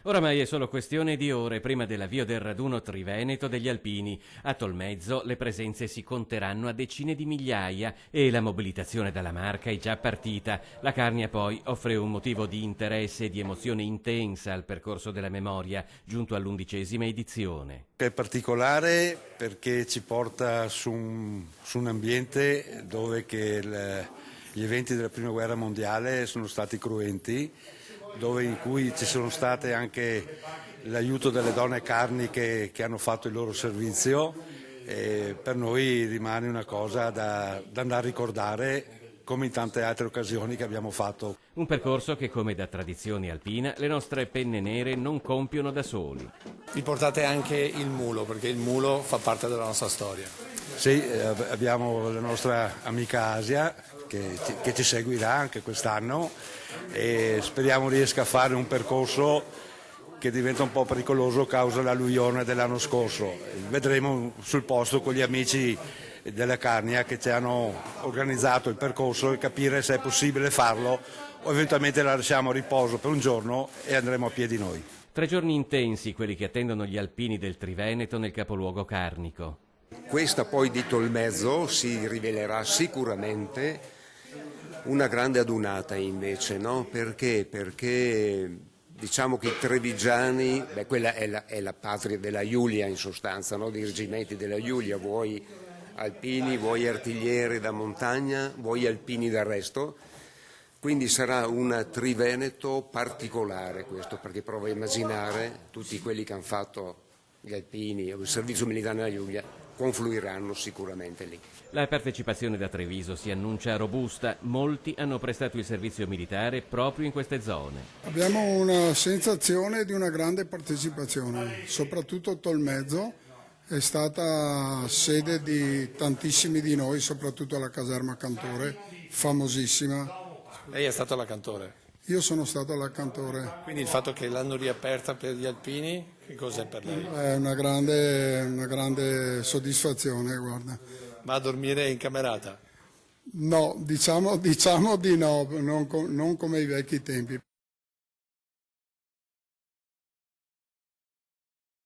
Oramai è solo questione di ore prima dell'avvio del raduno triveneto degli alpini. A Tolmezzo le presenze si conteranno a decine di migliaia e la mobilitazione dalla Marca è già partita. La Carnia poi offre un motivo di interesse e di emozione intensa al percorso della memoria, giunto all'11ª edizione. È particolare perché ci porta su un ambiente dove gli eventi della Prima Guerra Mondiale sono stati cruenti, in cui ci sono state anche l'aiuto delle donne carniche che hanno fatto il loro servizio, e per noi rimane una cosa da andare a ricordare, come in tante altre occasioni che abbiamo fatto. Un percorso che, come da tradizione alpina, le nostre penne nere non compiono da soli. Vi portate anche il mulo, perché il mulo fa parte della nostra storia. Sì, abbiamo la nostra amica Asia che ci seguirà anche quest'anno e speriamo riesca a fare un percorso che diventa un po' pericoloso a causa dell'alluvione dell'anno scorso. Vedremo sul posto con gli amici della Carnia che ci hanno organizzato il percorso e capire se è possibile farlo o eventualmente la lasciamo a riposo per un giorno e andremo a piedi noi. 3 giorni intensi quelli che attendono gli alpini del Triveneto nel capoluogo carnico. Questa poi di Tolmezzo si rivelerà sicuramente una grande adunata invece, no? Perché? Perché diciamo che i trevigiani, quella è la patria della Giulia in sostanza, no? Dei reggimenti della Giulia, vuoi alpini, vuoi artiglieri da montagna, vuoi alpini d'arresto. Quindi sarà un Triveneto particolare questo, perché provo a immaginare tutti quelli che hanno fatto gli alpini o il servizio militare nella Giulia confluiranno sicuramente lì. La partecipazione da Treviso si annuncia robusta, molti hanno prestato il servizio militare proprio in queste zone. Abbiamo una sensazione di una grande partecipazione, soprattutto Tolmezzo è stata sede di tantissimi di noi, soprattutto alla caserma Cantore, famosissima. Lei è stato alla Cantore? Io sono stato alla Cantore. Quindi il fatto che l'hanno riaperta per gli alpini, che cos'è per lei? È una grande soddisfazione, guarda. Va a dormire in camerata? No, diciamo di no, non come ai vecchi tempi.